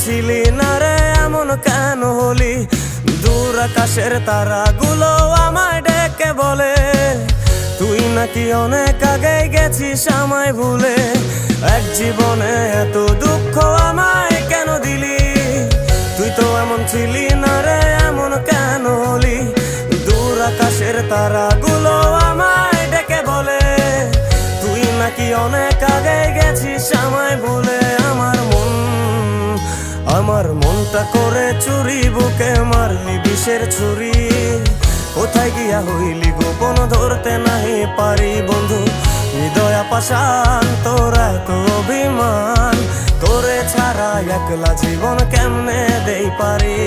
ছিলি না রে এমন কেন হলি? দূর আকাশের তারাগুলো আমায় ডেকে বলে তুই নাকি অনেক আগে গেছিস আমায় ভুলে। এক জীবনে এত দুঃখ আমায় কেন দিলি? তুই তো এমন ছিলি না রে এমন কেন হলি? দূর আকাশের তারাগুলো আমায় ডেকে বলে তুই নাকি অনেক আগে গেছিস আমায় ভুলে। আমার মনটা করে চুরি, বুকে মারলি বিষের ছুরি। কোথায় গিয়া হইলি গোপন ধরতে নাহি পারি বন্ধু। হৃদয় পাষাণ তোর এত অভিমান, তোরে ছাড়া একলা জীবন কেমনে দেই পারি।